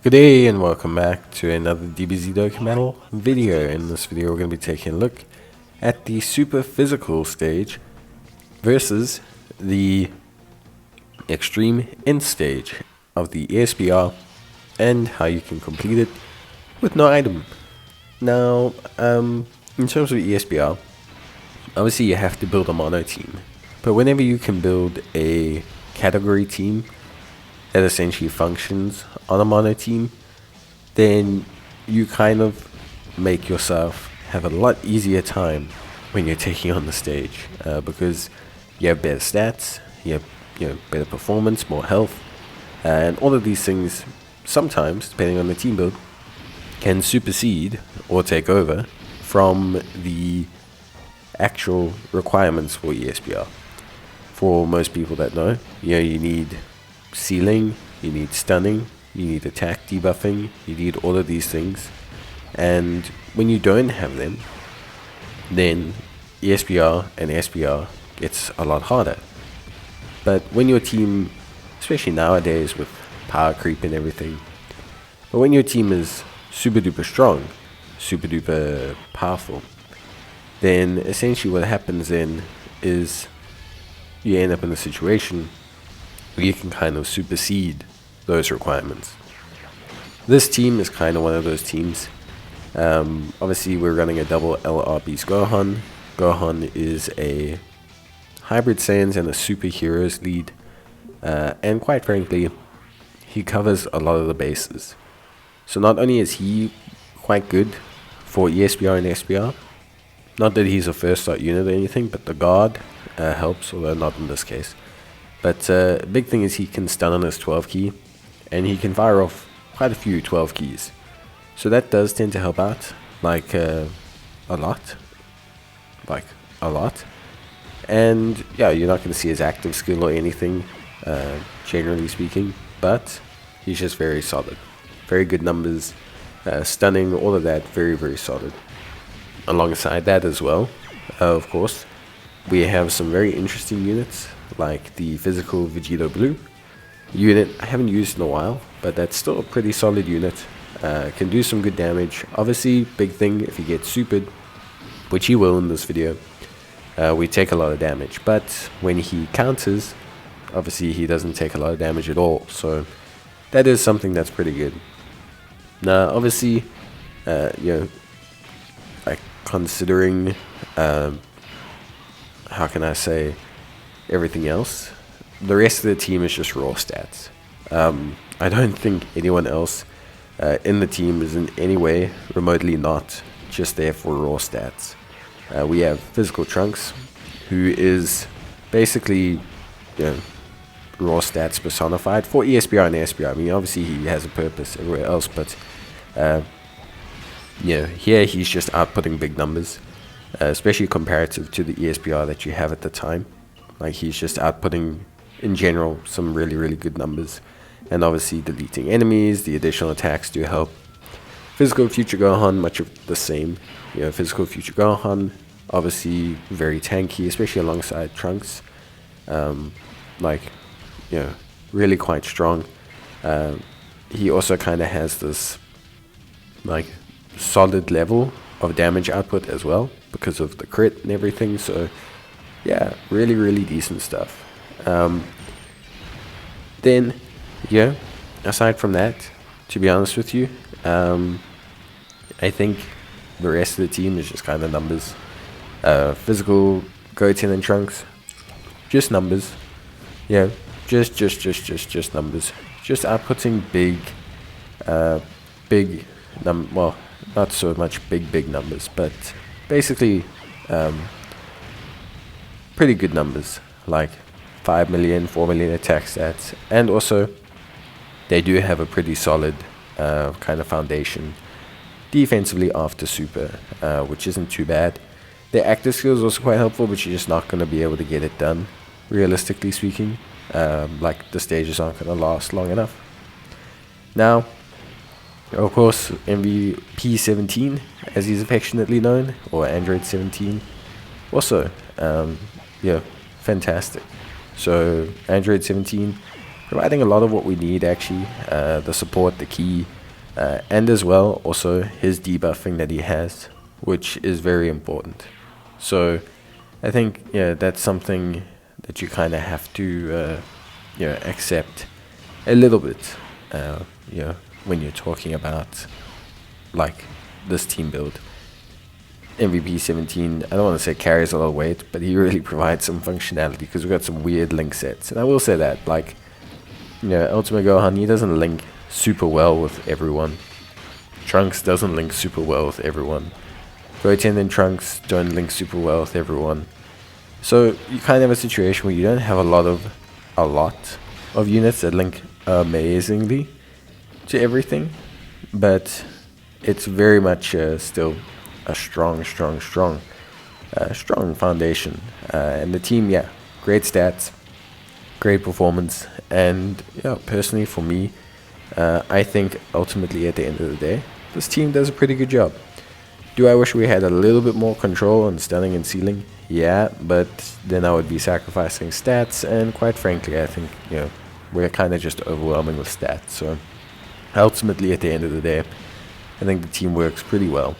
Good day and welcome back to another DBZ Dokkan video. In this video we're going to be taking a look at the super physical stage versus the extreme end stage of the ESBR and how you can complete it with no item. Now, in terms of ESBR, obviously you have to build a mono team, but whenever you can build a category team that essentially functions on a mono team, then you kind of make yourself have a lot easier time when you're taking on the stage, because you have better stats, you have better performance, more health, and all of these things sometimes, depending on the team build, can supersede or take over from the actual requirements for ESBR. For most people that know, you need sealing, you need stunning, you need attack debuffing, you need all of these things. And when you don't have them, then ESBR and SBR gets a lot harder. But when your team, especially nowadays with power creep and everything, but when your team is super duper strong, super duper powerful, then essentially what happens then is you end up in a situation where you can kind of supersede those requirements. This team is kind of one of those teams. Obviously we're running a double LR Beast Gohan. Gohan is a hybrid Saiyans and a superheroes lead, and quite frankly he covers a lot of the bases. So not only is he quite good for ESBR and SBR, not that he's a first start unit or anything, but the guard helps, although not in this case. But the big thing is he can stun on his 12 key, and he can fire off quite a few 12 keys. So that does tend to help out, like a lot. And yeah, you're not going to see his active skill or anything, generally speaking, but he's just very solid. Very good numbers, stunning, all of that, very, very solid. Alongside that as well, of course, we have some very interesting units, like the physical Vegito Blue unit. I haven't used in a while, but that's still a pretty solid unit. Can do some good damage. Obviously, big thing, if he gets supered, which he will in this video, we take a lot of damage. But when he counters, obviously he doesn't take a lot of damage at all. So that is something that's pretty good. Now, obviously, like considering, how can I say, everything else, the rest of the team is just raw stats. I don't think anyone else in the team is in any way remotely not just there for raw stats. We have Physical Trunks, who is basically raw stats personified for ESBR and SBR. I mean, obviously he has a purpose everywhere else, but here he's just outputting big numbers, especially comparative to the ESBR that you have at the time. Like, he's just outputting in general some really, really good numbers. And obviously deleting enemies, the additional attacks do help. Physical Future Gohan, much of the same. Physical Future Gohan, obviously very tanky, especially alongside Trunks. Really quite strong. He also kind of has this like solid level of damage output as well because of the crit and everything. So yeah, really, really decent stuff. Then, aside from that, to be honest with you, I think the rest of the team is just kind of numbers. Physical Goten and Trunks, just numbers. Just numbers. Just outputting well, not so much big numbers, but basically pretty good numbers, like 5 million, 4 million attack stats. And also they do have a pretty solid kind of foundation defensively after super, which isn't too bad. Their active skill is also quite helpful, but you're just not going to be able to get it done, realistically speaking. Like, the stages aren't going to last long enough. Now, of course, MVP 17, as he's affectionately known, or Android 17, also fantastic. So Android 17 providing a lot of what we need actually, the support, the key, and as well also his debuffing that he has, which is very important. So I think that's something that you kind of have to accept a little bit, when you're talking about like this team build. MVP 17, I don't want to say carries a lot of weight, but he really provides some functionality because we've got some weird link sets. And I will say that, like, Ultimate Gohan, he doesn't link super well with everyone. Trunks doesn't link super well with everyone. Goten and Trunks don't link super well with everyone. So you kind of have a situation where you don't have a lot of units that link amazingly to everything, but it's very much still a strong foundation. And the team, great stats, great performance, and personally for me, I think ultimately at the end of the day, this team does a pretty good job. Do I wish we had a little bit more control on stunning and sealing? Yeah, but then I would be sacrificing stats, and quite frankly, I think we're kind of just overwhelming with stats. So ultimately, at the end of the day, I think the team works pretty well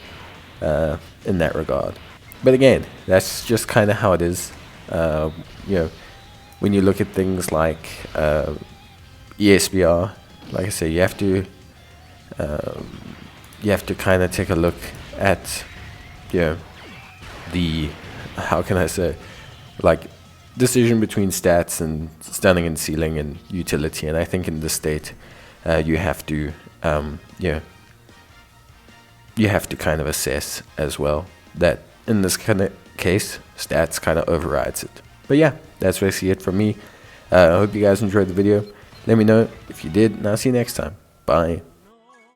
in that regard. But again, that's just kind of how it is. When you look at things like ESBR, like I say, you have to kind of take a look at the, how can I say, like, decision between stats and stunning and sealing and utility. And I think in this state, you have to kind of assess as well that in this kind of case, stats kind of overrides it. But yeah, that's basically it from me. I hope you guys enjoyed the video. Let me know if you did, and I'll see you next time. Bye.